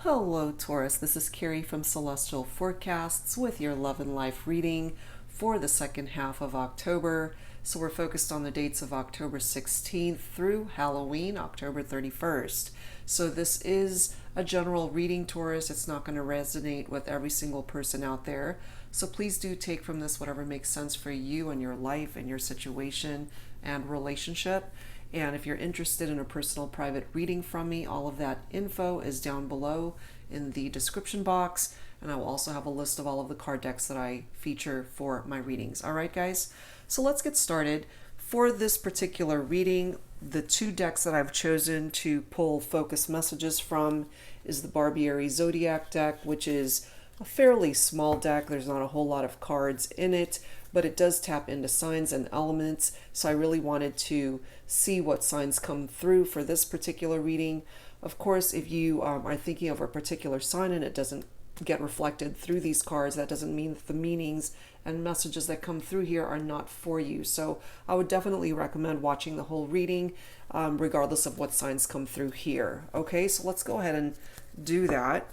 Hello, Taurus. This is Carrie from Celestial Forecasts with your love and life reading for the second half of October. So we're focused on the dates of October 16th through Halloween, October 31st. So this is a general reading, Taurus. It's not going to resonate with every single person out there. So please do take from this whatever makes sense for you and your life and your situation and relationship. And if you're interested in a personal private reading from me, all of that info is down below in the description box. And I will also have a list of all of the card decks that I feature for my readings. All right, guys? So let's get started. For this particular reading, the two decks that I've chosen to pull focus messages from is the Barbieri Zodiac deck, which is a fairly small deck. There's not a whole lot of cards in it, but it does tap into signs and elements. So I really wanted to see what signs come through for this particular reading. Of course, if you are thinking of a particular sign and it doesn't get reflected through these cards, that doesn't mean that the meanings and messages that come through here are not for you. So I would definitely recommend watching the whole reading, regardless of what signs come through here. Okay, so let's go ahead and do that,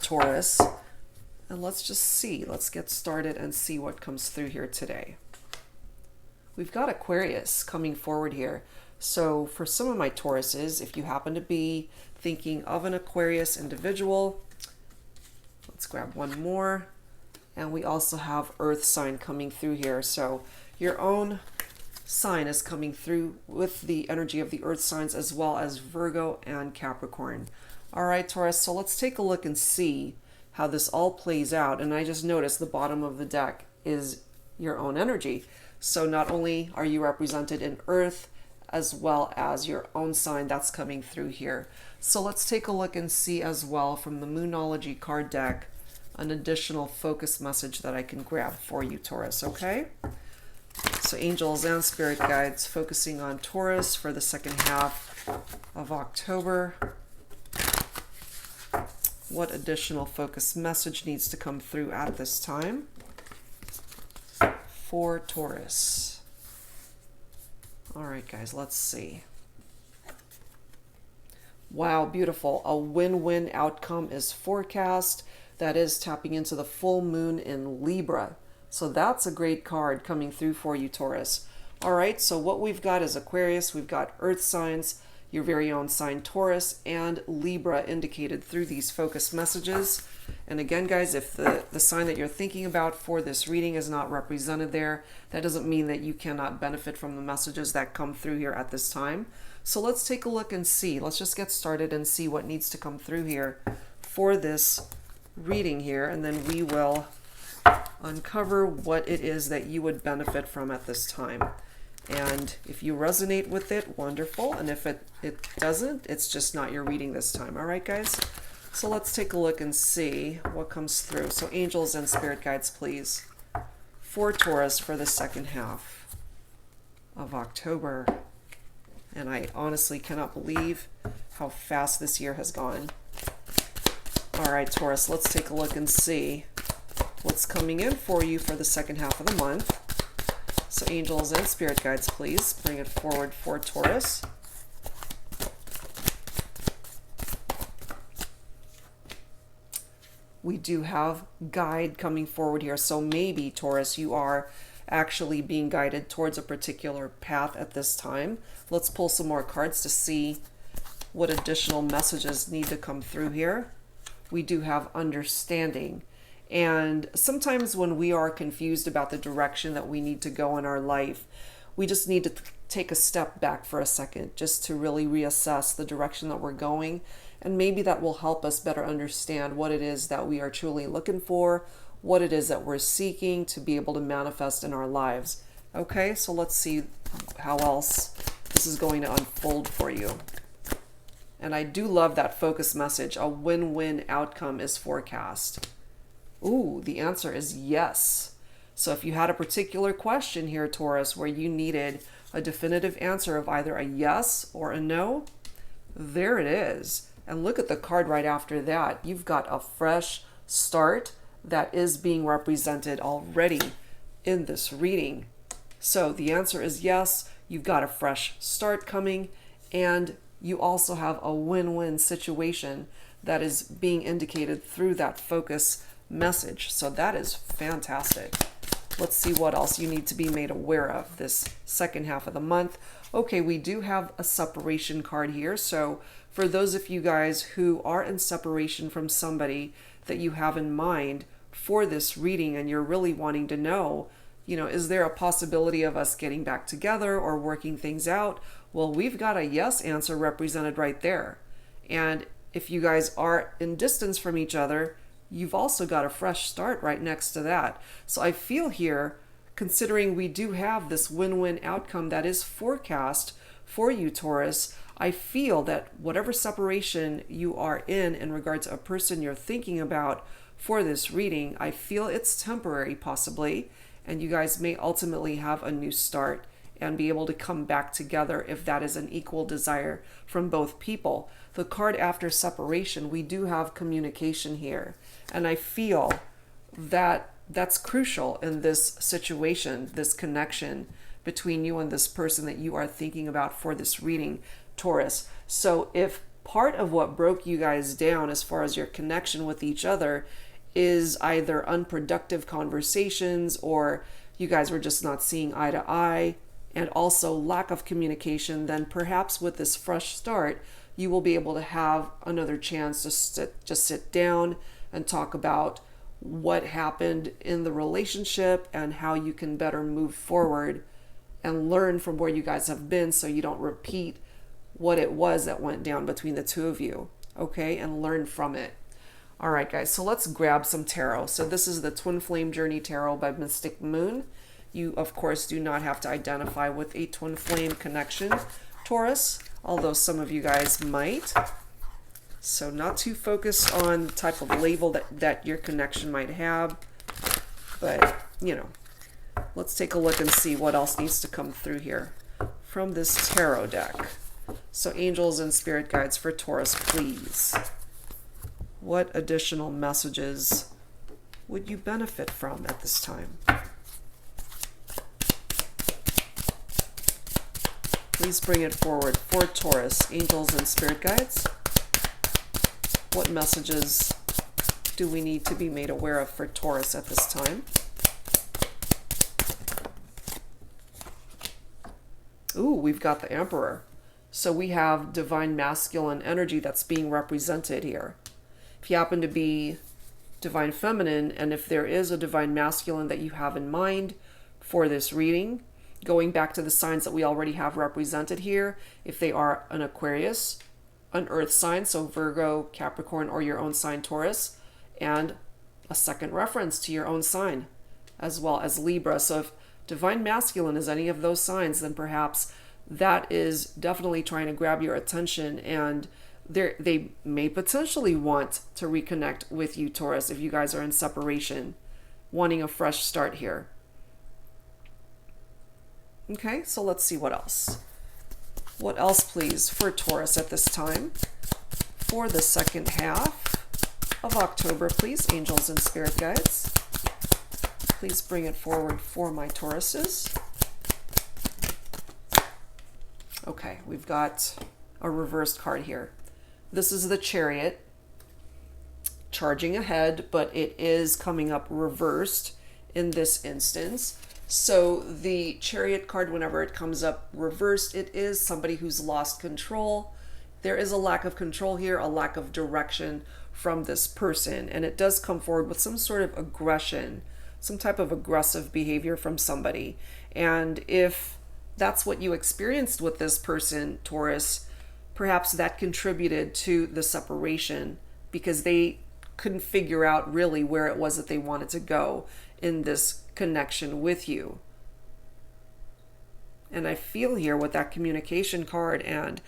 Taurus. And let's just see. Let's get started and see what comes through here today. We've got Aquarius coming forward here. So for some of my Tauruses, if you happen to be thinking of an Aquarius individual, let's grab one more. And we also have Earth sign coming through here. So your own sign is coming through with the energy of the Earth signs, as well as Virgo and Capricorn. All right, Taurus, so let's take a look and see how this all plays out. And I just noticed the bottom of the deck is your own energy. So not only are you represented in Earth, as well as your own sign that's coming through here. So let's take a look and see as well from the Moonology card deck an additional focus message that I can grab for you, Taurus, okay? So angels and spirit guides focusing on Taurus for the second half of October. What additional focus message needs to come through at this time for Taurus? All right, guys, let's see. Wow, beautiful. A win-win outcome is forecast. That is tapping into the full moon in Libra. So that's a great card coming through for you, Taurus. All right, so what we've got is Aquarius. We've got Earth signs, your very own sign Taurus, and Libra indicated through these focus messages. And again, guys, if the sign that you're thinking about for this reading is not represented there, that doesn't mean that you cannot benefit from the messages that come through here at this time. So let's take a look and see. Let's just get started and see what needs to come through here for this reading here, and then we will uncover what it is that you would benefit from at this time. And if you resonate with it, wonderful. And if it doesn't, it's just not your reading this time. All right, guys? So let's take a look and see what comes through. So angels and spirit guides, please, for Taurus for the second half of October. And I honestly cannot believe how fast this year has gone. All right, Taurus, let's take a look and see what's coming in for you for the second half of the month. So angels and spirit guides, please bring it forward for Taurus. We do have guide coming forward here. So maybe, Taurus, you are actually being guided towards a particular path at this time. Let's pull some more cards to see what additional messages need to come through here. We do have understanding. And sometimes when we are confused about the direction that we need to go in our life, we just need to take a step back for a second just to really reassess the direction that we're going. And maybe that will help us better understand what it is that we are truly looking for, what it is that we're seeking to be able to manifest in our lives. Okay, so let's see how else this is going to unfold for you. And I do love that focus message. A win-win outcome is forecast. Ooh, the answer is yes. So if you had a particular question here, Taurus, where you needed a definitive answer of either a yes or a no, there it is. And look at the card right after that. You've got a fresh start that is being represented already in this reading. So the answer is yes. You've got a fresh start coming, and you also have a win-win situation that is being indicated through that focus message. So that is fantastic. Let's see what else you need to be made aware of this second half of the month. Okay, we do have a separation card here. So for those of you guys who are in separation from somebody that you have in mind for this reading, and you're really wanting to know, is there a possibility of us getting back together or working things out? Well, we've got a yes answer represented right there. And if you guys are in distance from each other, you've also got a fresh start right next to that. So I feel here, considering we do have this win-win outcome that is forecast for you, Taurus, I feel that whatever separation you are in regard to a person you're thinking about for this reading, I feel it's temporary possibly, and you guys may ultimately have a new start and be able to come back together if that is an equal desire from both people. The card after separation, we do have communication here. And I feel that that's crucial in this situation, this connection between you and this person that you are thinking about for this reading, Taurus. So if part of what broke you guys down as far as your connection with each other is either unproductive conversations, or you guys were just not seeing eye to eye, and also lack of communication, then perhaps with this fresh start, you will be able to have another chance to just sit down and talk about what happened in the relationship and how you can better move forward and learn from where you guys have been, so you don't repeat what it was that went down between the two of you, okay? And learn from it. All right, guys, so let's grab some tarot. So this is the Twin Flame Journey Tarot by Mystic Moon. You, of course, do not have to identify with a twin flame connection, Taurus, although some of you guys might. So not too focused on the type of label that your connection might have. But, let's take a look and see what else needs to come through here from this tarot deck. So angels and spirit guides for Taurus, please. What additional messages would you benefit from at this time? Please bring it forward for Taurus, angels and spirit guides. What messages do we need to be made aware of for Taurus at this time? Ooh, we've got the Emperor. So we have divine masculine energy that's being represented here. If you happen to be divine feminine, and if there is a divine masculine that you have in mind for this reading, going back to the signs that we already have represented here, if they are an Aquarius, an earth sign, so Virgo, Capricorn, or your own sign, Taurus, and a second reference to your own sign, as well as Libra. So if divine masculine is any of those signs, then perhaps that is definitely trying to grab your attention, and they may potentially want to reconnect with you, Taurus, if you guys are in separation, wanting a fresh start here. Okay, so let's see what else. What else, please, for Taurus at this time? For the second half of October, please, angels and spirit guides. Please bring it forward for my Tauruses. Okay, we've got a reversed card here. This is the Chariot, charging ahead, but it is coming up reversed in this instance. So the Chariot card, whenever it comes up reversed, it is somebody who's lost control. There is a lack of control here, a lack of direction from this person, and it does come forward with some sort of aggression, some type of aggressive behavior from somebody. And if that's what you experienced with this person, Taurus, perhaps that contributed to the separation because they couldn't figure out really where it was that they wanted to go in this connection with you. And I feel here with that communication card and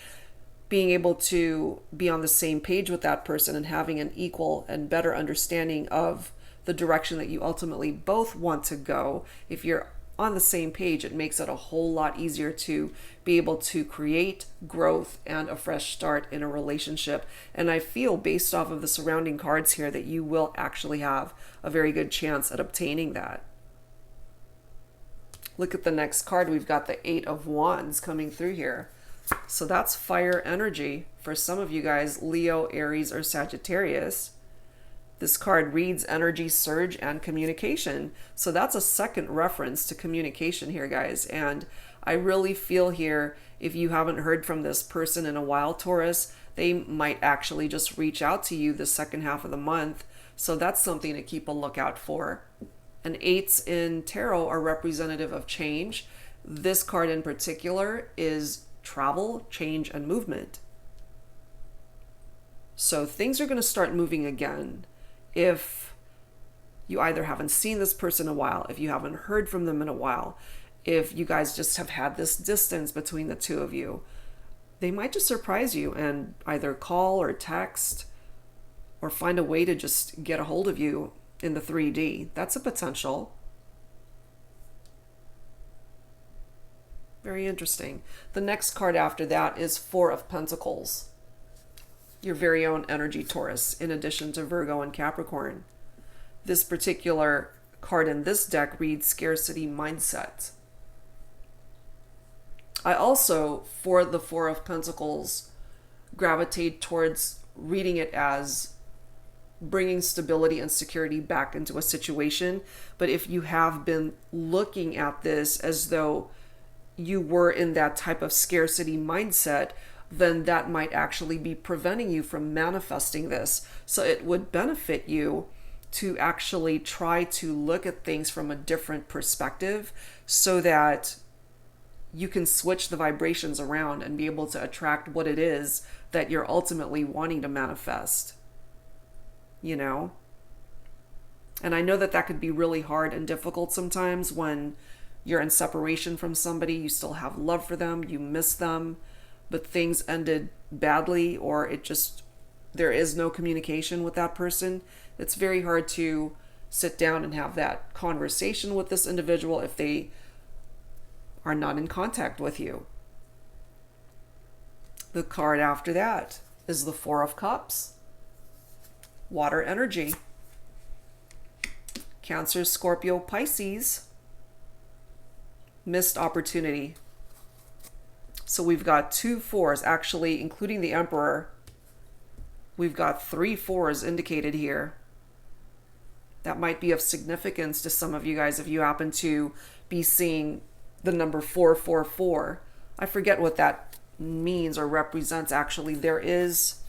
being able to be on the same page with that person and having an equal and better understanding of the direction that you ultimately both want to go. If you're on the same page, it makes it a whole lot easier to be able to create growth and a fresh start in a relationship. And I feel, based off of the surrounding cards here, that you will actually have a very good chance at obtaining that. Look at the next card. We've got the Eight of Wands coming through here. So that's fire energy for some of you guys, Leo, Aries, or Sagittarius. This card reads energy surge and communication. So that's a second reference to communication here, guys. And I really feel here, if you haven't heard from this person in a while, Taurus, they might actually just reach out to you the second half of the month. So that's something to keep a lookout for. And eights in tarot are representative of change. This card in particular is travel, change, and movement. So things are going to start moving again. If you either haven't seen this person in a while, if you haven't heard from them in a while, if you guys just have had this distance between the two of you, they might just surprise you and either call or text or find a way to just get a hold of you in the 3D. That's a potential. Very interesting. The next card after that is Four of Pentacles. Your very own energy, Taurus, in addition to Virgo and Capricorn. This particular card in this deck reads scarcity mindset. I also, for the Four of Pentacles, gravitate towards reading it as bringing stability and security back into a situation. But if you have been looking at this as though you were in that type of scarcity mindset, then that might actually be preventing you from manifesting this. So it would benefit you to actually try to look at things from a different perspective so that you can switch the vibrations around and be able to attract what it is that you're ultimately wanting to manifest. You know? And I know that that could be really hard and difficult sometimes when you're in separation from somebody, you still have love for them, you miss them, but things ended badly, or there is no communication with that person. It's very hard to sit down and have that conversation with this individual if they are not in contact with you. The card after that is the Four of Cups. Water energy. Cancer, Scorpio, Pisces. Missed opportunity. So we've got 2 fours, actually, including the Emperor. We've got 3 fours indicated here. That might be of significance to some of you guys if you happen to be seeing the number 444. I forget what that means or represents, actually. There is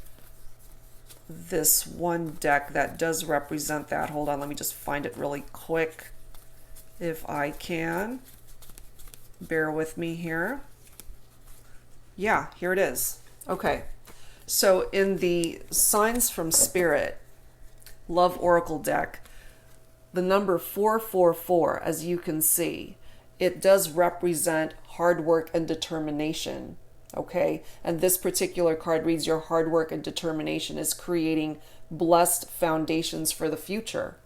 this one deck that does represent that. Hold on, let me just find it really quick if I can. Bear with me here. Yeah, here it is. Okay. So in the Signs from Spirit Love Oracle deck, the number 444, as you can see, it does represent hard work and determination. Okay. And this particular card reads your hard work and determination is creating blessed foundations for the future.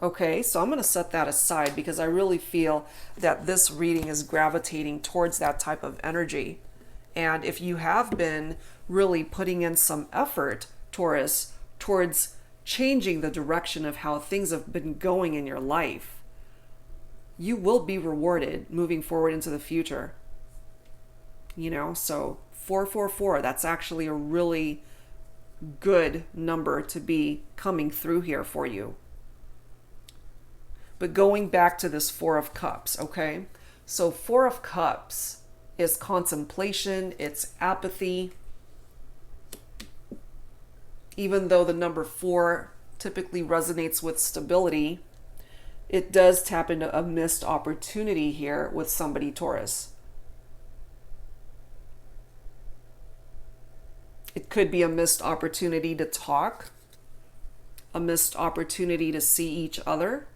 Okay, so I'm going to set that aside because I really feel that this reading is gravitating towards that type of energy. And if you have been really putting in some effort, Taurus, towards changing the direction of how things have been going in your life, you will be rewarded moving forward into the future. You know, so 444, that's actually a really good number to be coming through here for you. But going back to this Four of Cups, okay? So Four of Cups is contemplation, it's apathy. Even though the number 4 typically resonates with stability, it does tap into a missed opportunity here with somebody, Taurus. It could be a missed opportunity to talk, a missed opportunity to see each other.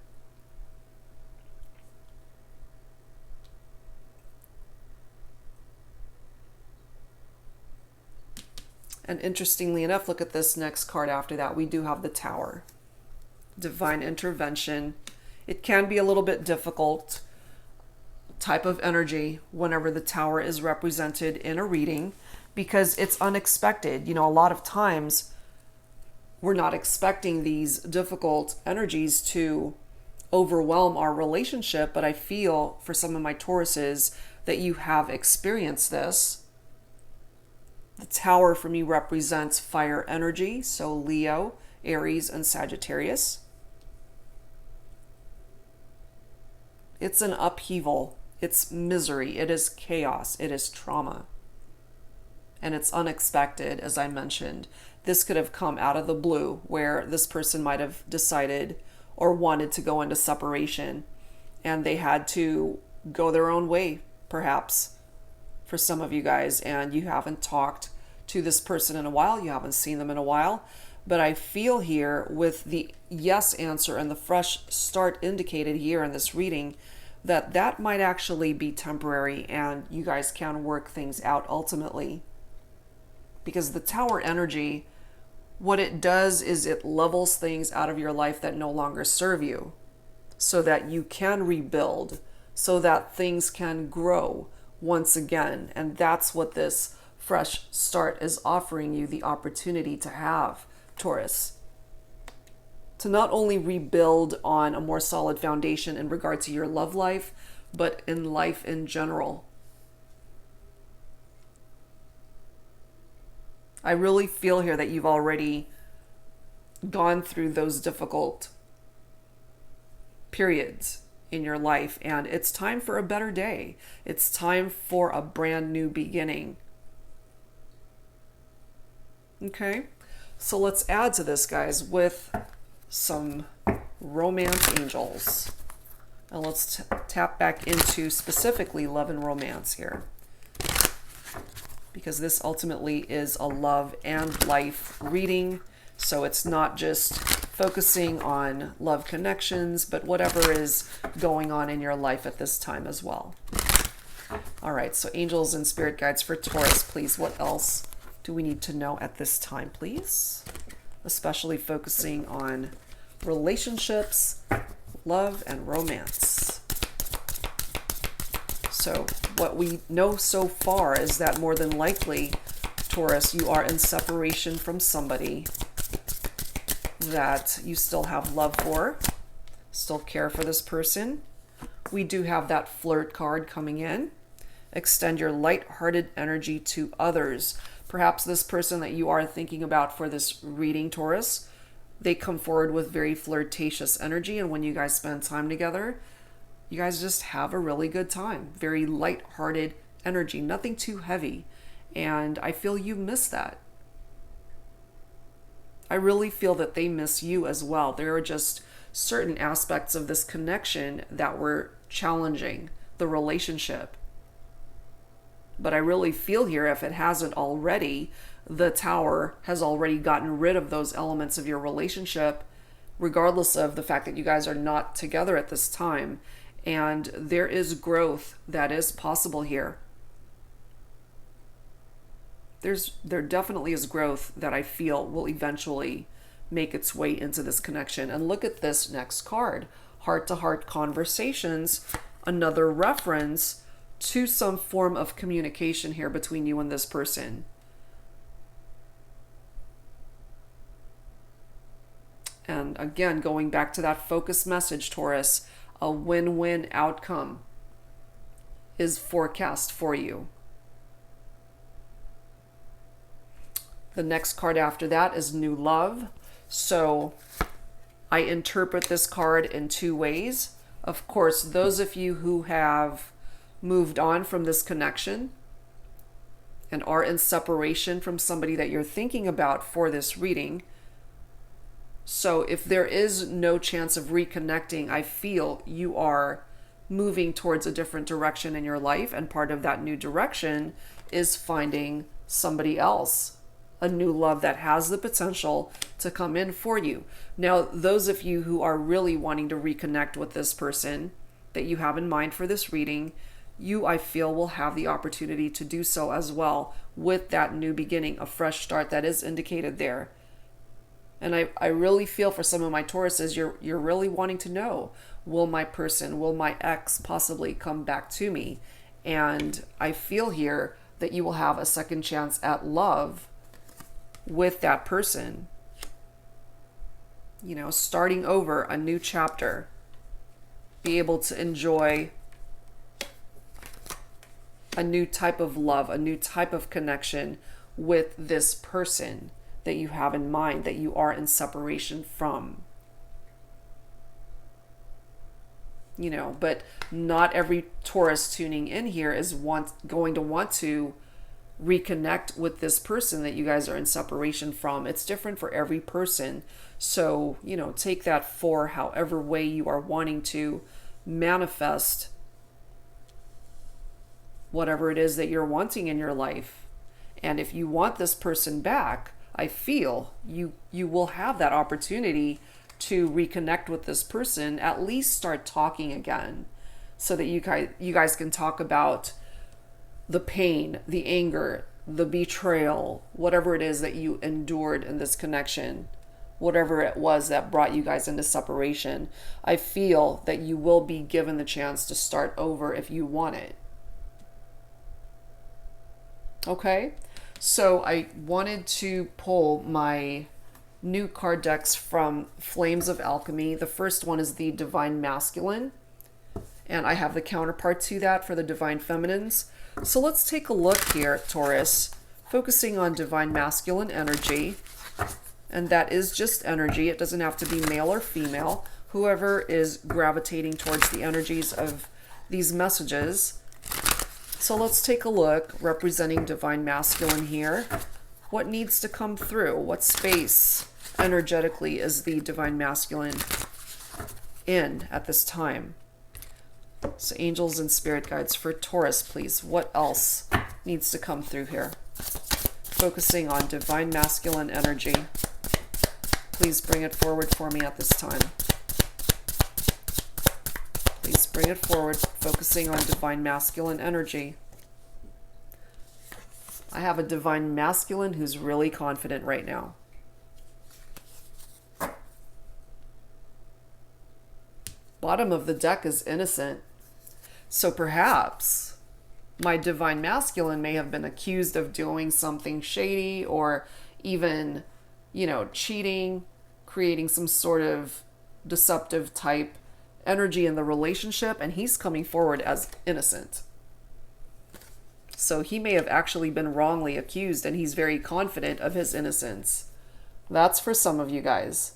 And interestingly enough, look at this next card after that. We do have the Tower. Divine intervention. It can be a little bit difficult type of energy whenever the Tower is represented in a reading because it's unexpected. You know, a lot of times we're not expecting these difficult energies to overwhelm our relationship, but I feel for some of my Tauruses that you have experienced this. The Tower for me represents fire energy, so Leo, Aries, and Sagittarius. It's an upheaval. It's misery. It is chaos. It is trauma. And it's unexpected, as I mentioned. This could have come out of the blue, where this person might have decided or wanted to go into separation, and they had to go their own way, perhaps, for some of you guys, and you haven't talked to this person in a while. You haven't seen them in a while. But I feel here with the yes answer and the fresh start indicated here in this reading that that might actually be temporary, and you guys can work things out ultimately. Because the Tower energy, what it does is it levels things out of your life that no longer serve you, so that you can rebuild, so that things can grow once again. And that's what this fresh start is offering you the opportunity to have, Taurus. To not only rebuild on a more solid foundation in regard to your love life, but in life in general. I really feel here that you've already gone through those difficult periods in your life, and it's time for a better day. It's time for a brand new beginning. Okay, so let's add to this, guys, with some romance angels. And let's tap back into specifically love and romance here, because this ultimately is a love and life reading. So it's not just focusing on love connections, but whatever is going on in your life at this time as well. All right, so angels and spirit guides for Taurus, please. What else do we need to know at this time, please? Especially focusing on relationships, love, and romance. So what we know so far is that more than likely, Taurus, you are in separation from somebody that you still have love for, still care for this person. We do have that flirt card coming in. Extend your light-hearted energy to others. Perhaps this person that you are thinking about for this reading, Taurus, they come forward with very flirtatious energy, and when you guys spend time together, you guys just have a really good time. Very light-hearted energy, nothing too heavy. And I feel you miss that. I really feel that they miss you as well. There are just certain aspects of this connection that were challenging the relationship. But I really feel here, if it hasn't already, the Tower has already gotten rid of those elements of your relationship, regardless of the fact that you guys are not together at this time. And there is growth that is possible here. There definitely is growth that I feel will eventually make its way into this connection. And look at this next card, heart-to-heart conversations, another reference to some form of communication here between you and this person. And again, going back to that focus message, Taurus, a win-win outcome is forecast for you. The next card after that is new love. So I interpret this card in two ways. Of course, those of you who have moved on from this connection and are in separation from somebody that you're thinking about for this reading. So if there is no chance of reconnecting, I feel you are moving towards a different direction in your life, and part of that new direction is finding somebody else, a new love that has the potential to come in for you. Now, those of you who are really wanting to reconnect with this person that you have in mind for this reading, you, I feel, will have the opportunity to do so as well with that new beginning, a fresh start that is indicated there. And I really feel for some of my Tauruses, you're really wanting to know, will my person, will my ex possibly come back to me? And I feel here that you will have a second chance at love with that person. You know, starting over, a new chapter. Be able to enjoy a new type of love, a new type of connection with this person that you have in mind, that you are in separation from. You know, but not every Taurus tuning in here is going to want to reconnect with this person that you guys are in separation from. It's different for every person. So, you know, take that for however way you are wanting to manifest whatever it is that you're wanting in your life. And if you want this person back, I feel you will have that opportunity to reconnect with this person, at least start talking again, so that you guys can talk about the pain, the anger, the betrayal, whatever it is that you endured in this connection, whatever it was that brought you guys into separation. I feel that you will be given the chance to start over if you want it. Okay, so I wanted to pull my new card decks from Flames of Alchemy. The first one is the Divine Masculine, and I have the counterpart to that for the Divine Feminines. So let's take a look here, Taurus, focusing on Divine Masculine energy, and that is just energy. It doesn't have to be male or female. Whoever is gravitating towards the energies of these messages. So let's take a look, representing Divine Masculine here. What needs to come through? What space energetically is the Divine Masculine in at this time? So angels and spirit guides for Taurus, please. What else needs to come through here? Focusing on Divine Masculine energy. Please bring it forward for me at this time. Please bring it forward, focusing on Divine Masculine energy. I have a Divine Masculine who's really confident right now. Bottom of the deck is innocent. So perhaps my Divine Masculine may have been accused of doing something shady, or even, you know, cheating, creating some sort of deceptive type energy in the relationship, and he's coming forward as innocent. So he may have actually been wrongly accused, and he's very confident of his innocence. That's for some of you guys.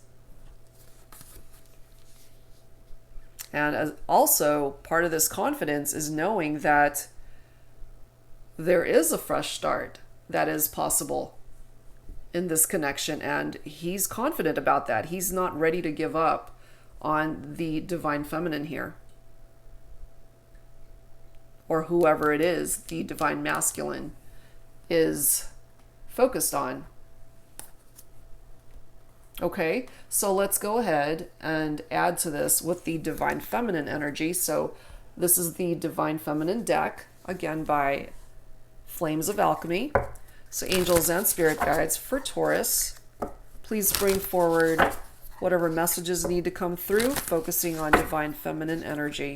And as also, part of this confidence is knowing that there is a fresh start that is possible in this connection, and he's confident about that. He's not ready to give up on the Divine Feminine here, or whoever it is the Divine Masculine is focused on. Okay, so let's go ahead and add to this with the Divine Feminine energy. So this is the Divine Feminine deck, again by Flames of Alchemy. So angels and spirit guides for Taurus, please bring forward whatever messages need to come through, focusing on Divine Feminine energy.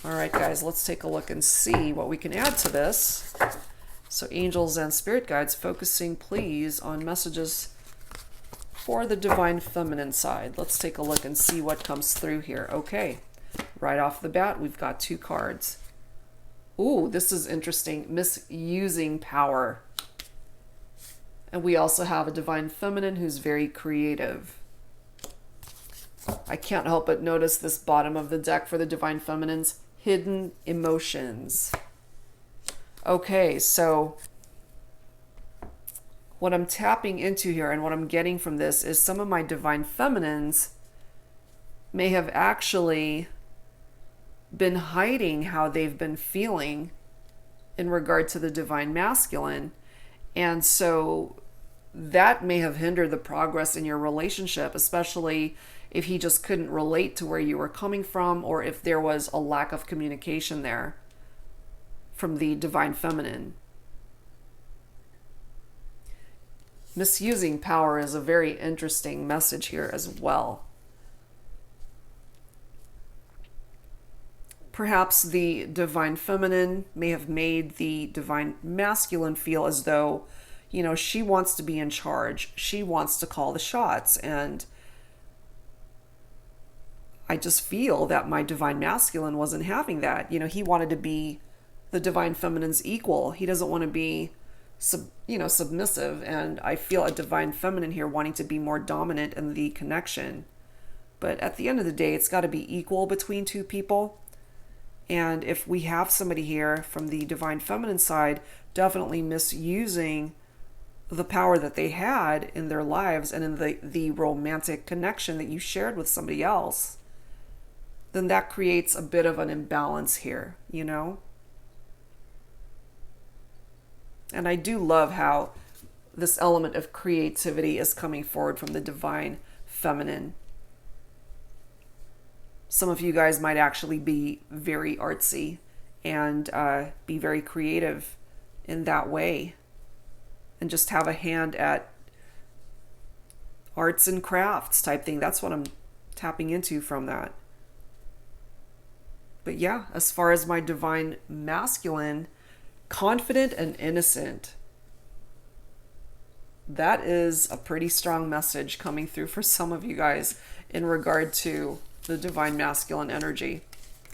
All right, guys, let's take a look and see what we can add to this. So angels and spirit guides focusing, please, on messages for the Divine Feminine side. Let's take a look and see what comes through here. Okay, right off the bat, we've got two cards. Ooh, this is interesting. Misusing power. And we also have a Divine Feminine who's very creative. I can't help but notice this bottom of the deck for the Divine Feminines. Hidden emotions. Okay, so what I'm tapping into here and what I'm getting from this is some of my Divine Feminines may have actually been hiding how they've been feeling in regard to the Divine Masculine. And so that may have hindered the progress in your relationship, especially if he just couldn't relate to where you were coming from, or if there was a lack of communication there from the Divine Feminine. Misusing power is a very interesting message here as well. Perhaps the Divine Feminine may have made the Divine Masculine feel as though, you know, she wants to be in charge. She wants to call the shots. And I just feel that my Divine Masculine wasn't having that. You know, he wanted to be the Divine Feminine's equal. He doesn't want to be submissive, and I feel a divine feminine here wanting to be more dominant in the connection. But at the end of the day, it's got to be equal between two people. And if we have somebody here from the divine feminine side definitely misusing the power that they had in their lives and in the romantic connection that you shared with somebody else, then that creates a bit of an imbalance here, you know? And I do love how this element of creativity is coming forward from the divine feminine. Some of you guys might actually be very artsy and be very creative in that way, and just have a hand at arts and crafts type thing. That's what I'm tapping into from that. But yeah, as far as my divine masculine, confident and innocent, that is a pretty strong message coming through for some of you guys in regard to the divine masculine energy.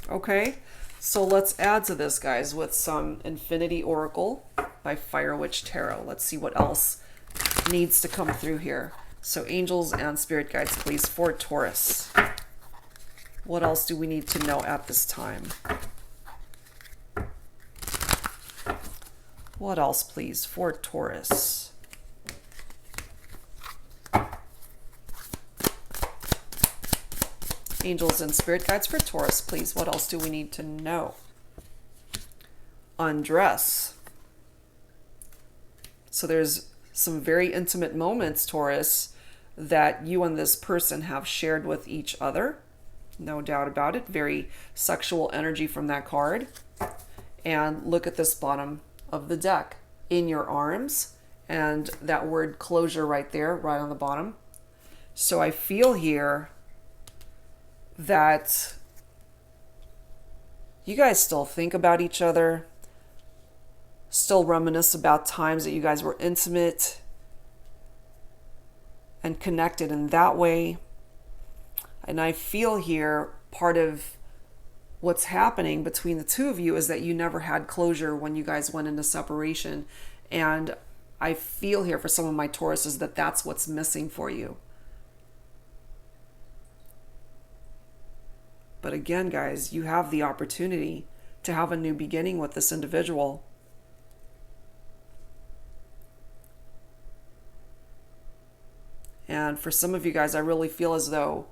Okay, so let's add to this, guys, with some Infinity Oracle by Fire Witch Tarot. Let's see what else needs to come through here. So angels and spirit guides, please, for Taurus. What else do we need to know at this time? What else, please, for Taurus? Angels and spirit guides for Taurus, please. What else do we need to know? Undress. So there's some very intimate moments, Taurus, that you and this person have shared with each other. No doubt about it. Very sexual energy from that card. And look at this bottom of the deck. In your arms. And that word closure right there, right on the bottom. So I feel here that you guys still think about each other, still reminisce about times that you guys were intimate and connected in that way. And I feel here part of what's happening between the two of you is that you never had closure when you guys went into separation. And I feel here for some of my Tauruses that that's what's missing for you. But again, guys, you have the opportunity to have a new beginning with this individual. And for some of you guys, I really feel as though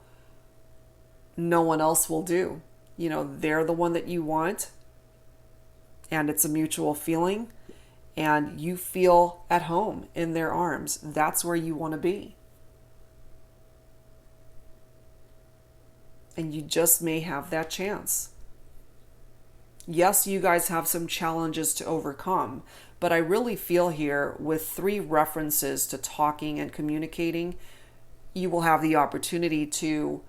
no one else will do. You know, they're the one that you want, and it's a mutual feeling, and you feel at home in their arms. That's where you want to be. And you just may have that chance. Yes, you guys have some challenges to overcome, but I really feel here with 3 references to talking and communicating, you will have the opportunity to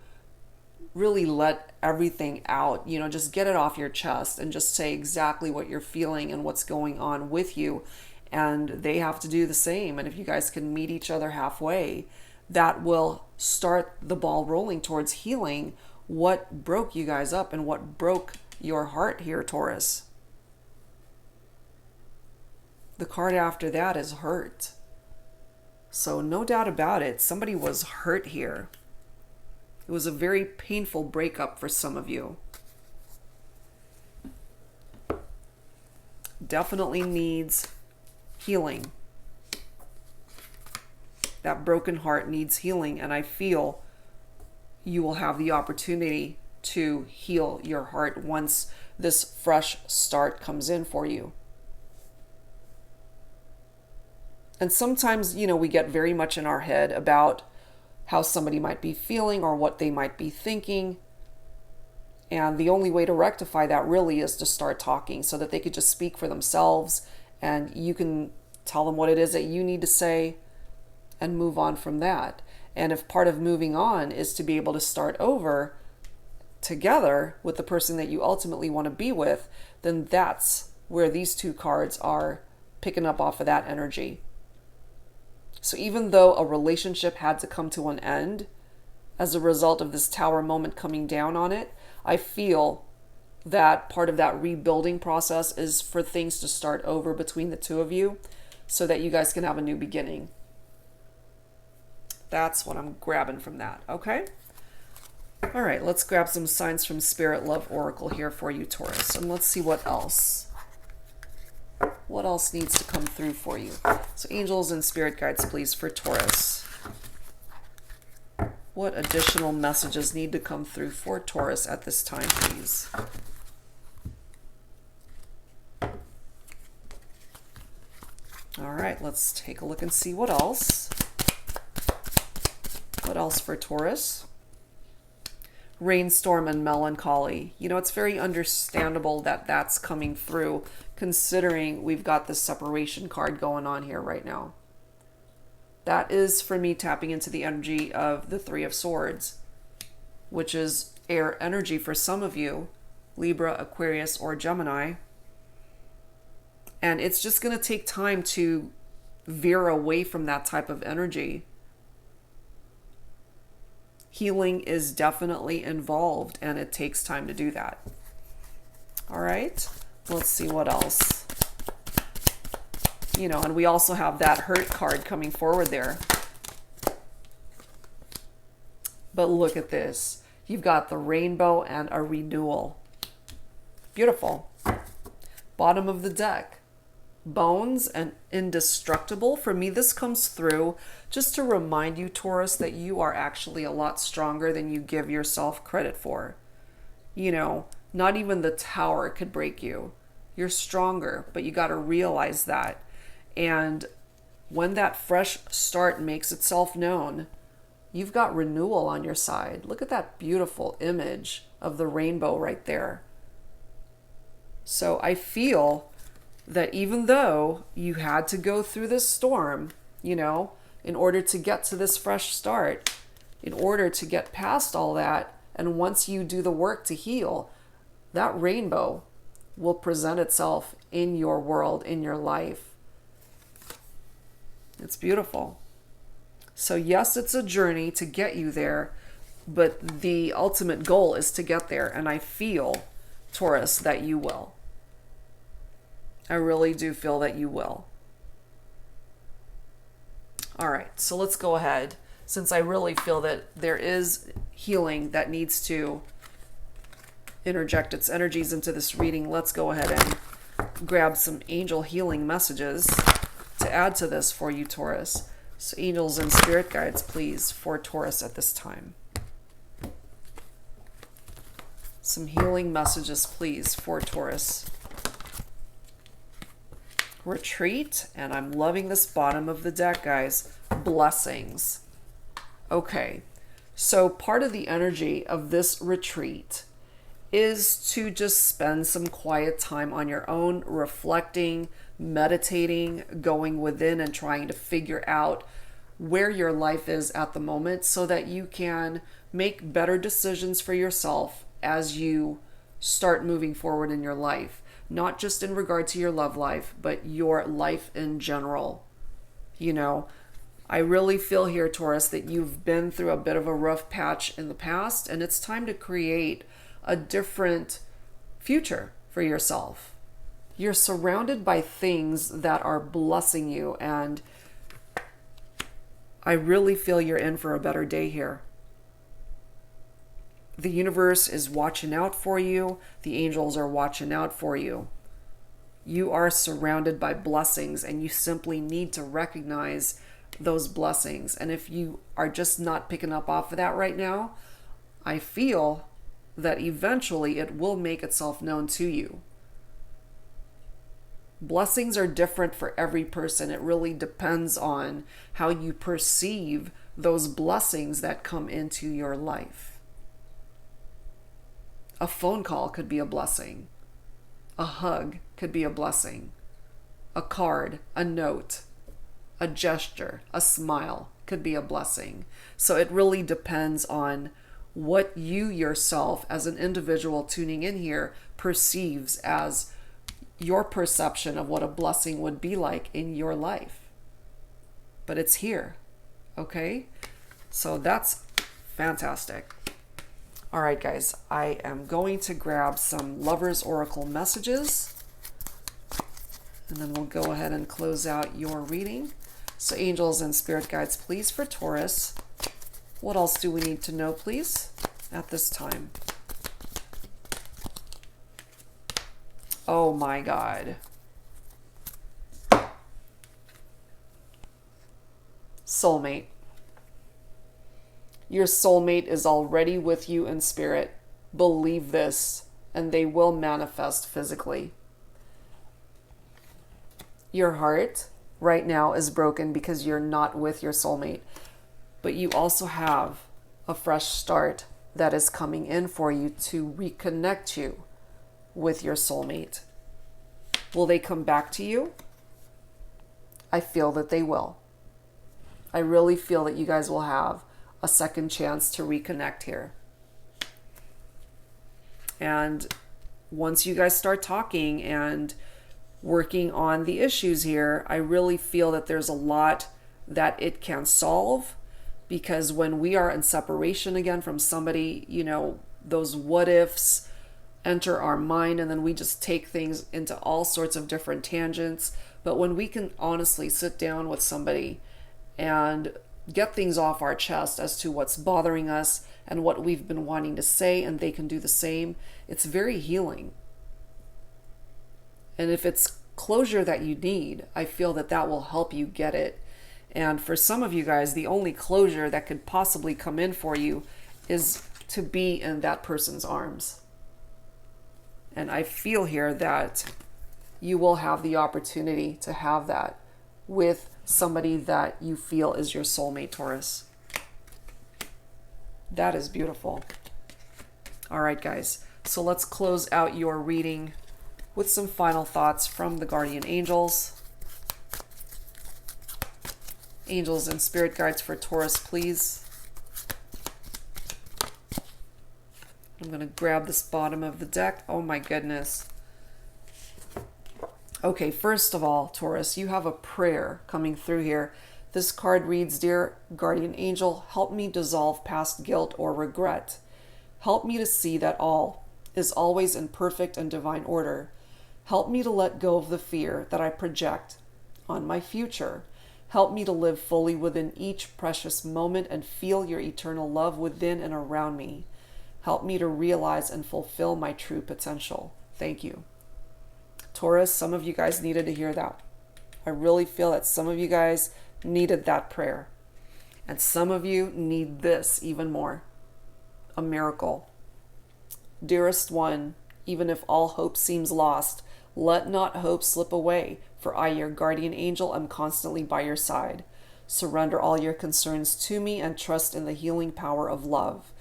really let everything out, you know, just get it off your chest and just say exactly what you're feeling and what's going on with you. And they have to do the same. And if you guys can meet each other halfway, that will start the ball rolling towards healing what broke you guys up and what broke your heart here, Taurus. The card after that is hurt. So no doubt about it, somebody was hurt here. It was a very painful breakup for some of you. Definitely needs healing. That broken heart needs healing, and I feel you will have the opportunity to heal your heart once this fresh start comes in for you. And sometimes, you know, we get very much in our head about how somebody might be feeling or what they might be thinking. And the only way to rectify that really is to start talking so that they could just speak for themselves and you can tell them what it is that you need to say and move on from that. And if part of moving on is to be able to start over together with the person that you ultimately want to be with, then that's where these 2 cards are picking up off of that energy. So even though a relationship had to come to an end as a result of this Tower moment coming down on it, I feel that part of that rebuilding process is for things to start over between the 2 of you. so that you guys can have a new beginning. That's what I'm grabbing from that, okay? All right, let's grab some signs from Spirit Love Oracle here for you, Taurus, and let's see what else. What else needs to come through for you? So angels and spirit guides, please, for Taurus. What additional messages need to come through for Taurus at this time, please? All right, let's take a look and see what else. What else for Taurus? Rainstorm and melancholy. You know, it's very understandable that that's coming through, considering we've got this separation card going on here right now. That is, for me, tapping into the energy of the Three of Swords, which is air energy for some of you, Libra, Aquarius, or Gemini. And it's just going to take time to veer away from that type of energy. Healing is definitely involved, and it takes time to do that. All right, let's see what else. You know, and we also have that hurt card coming forward there. But look at this. You've got the rainbow and a renewal. Beautiful. Bottom of the deck. Bones and indestructible. For me, this comes through just to remind you, Taurus, that you are actually a lot stronger than you give yourself credit for. You know, not even the tower could break you. You're stronger, but you got to realize that. And when that fresh start makes itself known, you've got renewal on your side. Look at that beautiful image of the rainbow right there. So I feel that even though you had to go through this storm, you know, in order to get to this fresh start, in order to get past all that, and once you do the work to heal, that rainbow will present itself in your world, in your life. It's beautiful. So yes, it's a journey to get you there, but the ultimate goal is to get there, and I feel, Taurus, that you will. I really do feel that you will. All right, so let's go ahead. Since I really feel that there is healing that needs to interject its energies into this reading, let's go ahead and grab some angel healing messages to add to this for you, Taurus. So angels and spirit guides, please, for Taurus at this time. Some healing messages, please, for Taurus. Retreat, and I'm loving this bottom of the deck, guys. Blessings. Okay, so part of the energy of this retreat is to just spend some quiet time on your own, reflecting, meditating, going within and trying to figure out where your life is at the moment so that you can make better decisions for yourself as you start moving forward in your life. Not just in regard to your love life, but your life in general. You know, I really feel here, Taurus, that you've been through a bit of a rough patch in the past, and it's time to create a different future for yourself. You're surrounded by things that are blessing you, and I really feel you're in for a better day here. The universe is watching out for you. The angels are watching out for you. You are surrounded by blessings, and you simply need to recognize those blessings. And if you are just not picking up off of that right now, I feel that eventually it will make itself known to you. Blessings are different for every person. It really depends on how you perceive those blessings that come into your life. A phone call could be a blessing. A hug could be a blessing. A card, a note, a gesture, a smile could be a blessing. So it really depends on what you yourself as an individual tuning in here perceives as your perception of what a blessing would be like in your life. But it's here, okay? So that's fantastic. All right, guys, I am going to grab some Lover's Oracle messages And then we'll go ahead and close out your reading. So angels and spirit guides, please, for Taurus. What else do we need to know, please, at this time? Oh my God. Soulmate. Your soulmate is already with you in spirit. Believe this, and they will manifest physically. Your heart right now is broken because you're not with your soulmate, but you also have a fresh start that is coming in for you to reconnect you with your soulmate. Will they come back to you? I feel that they will. I really feel that you guys will have a second chance to reconnect here. And once you guys start talking and working on the issues here, I really feel that there's a lot that it can solve, because when we are in separation again from somebody, you know, those what ifs enter our mind, and then we just take things into all sorts of different tangents. But when we can honestly sit down with somebody and get things off our chest as to what's bothering us and what we've been wanting to say, and they can do the same, it's very healing. And if it's closure that you need, I feel that that will help you get it. And for some of you guys, the only closure that could possibly come in for you is to be in that person's arms. And I feel here that you will have the opportunity to have that with somebody that you feel is your soulmate, Taurus. That is beautiful. All right, guys. So let's close out your reading with some final thoughts from the guardian angels. Angels and spirit guides for Taurus, please. I'm going to grab this bottom of the deck. Oh my goodness. Okay, first of all, Taurus, you have a prayer coming through here. This card reads, Dear Guardian Angel, help me dissolve past guilt or regret. Help me to see that all is always in perfect and divine order. Help me to let go of the fear that I project on my future. Help me to live fully within each precious moment and feel your eternal love within and around me. Help me to realize and fulfill my true potential. Thank you. Taurus, some of you guys needed to hear that. I really feel that some of you guys needed that prayer. And some of you need this even more. A miracle. Dearest one, even if all hope seems lost, let not hope slip away, for I, your guardian angel, am constantly by your side. Surrender all your concerns to me and trust in the healing power of love.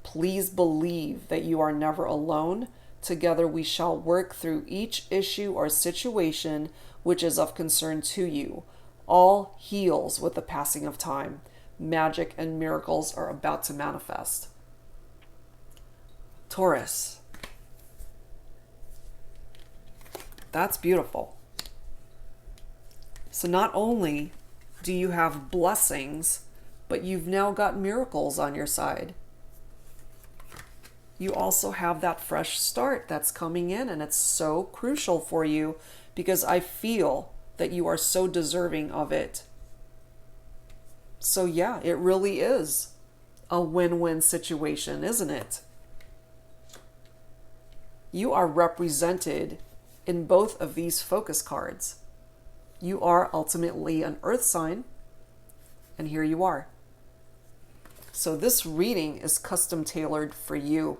Please believe that you are never alone. Together we shall work through each issue or situation which is of concern to you. All heals with the passing of time. Magic and miracles are about to manifest. Taurus. That's beautiful. So not only do you have blessings, but you've now got miracles on your side. You also have that fresh start that's coming in, and it's so crucial for you because I feel that you are so deserving of it. So yeah, it really is a win-win situation, isn't it? You are represented in both of these focus cards. You are ultimately an earth sign, and here you are. So this reading is custom tailored for you.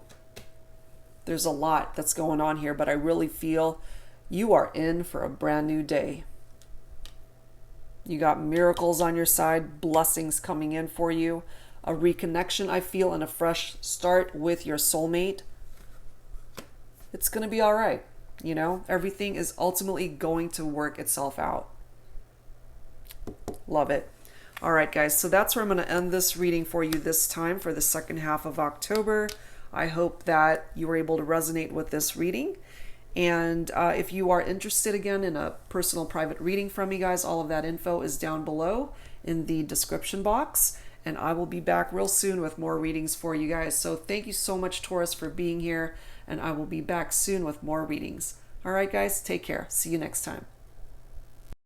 There's a lot that's going on here, but I really feel you are in for a brand new day. You got miracles on your side, blessings coming in for you, a reconnection, I feel, and a fresh start with your soulmate. It's going to be all right. You know, everything is ultimately going to work itself out. Love it. All right, guys. So that's where I'm going to end this reading for you this time for the second half of October. I hope that you were able to resonate with this reading. And if you are interested again in a personal private reading from me, guys, all of that info is down below in the description box. And I will be back real soon with more readings for you guys. So thank you so much, Taurus, for being here. And I will be back soon with more readings. All right, guys, take care. See you next time.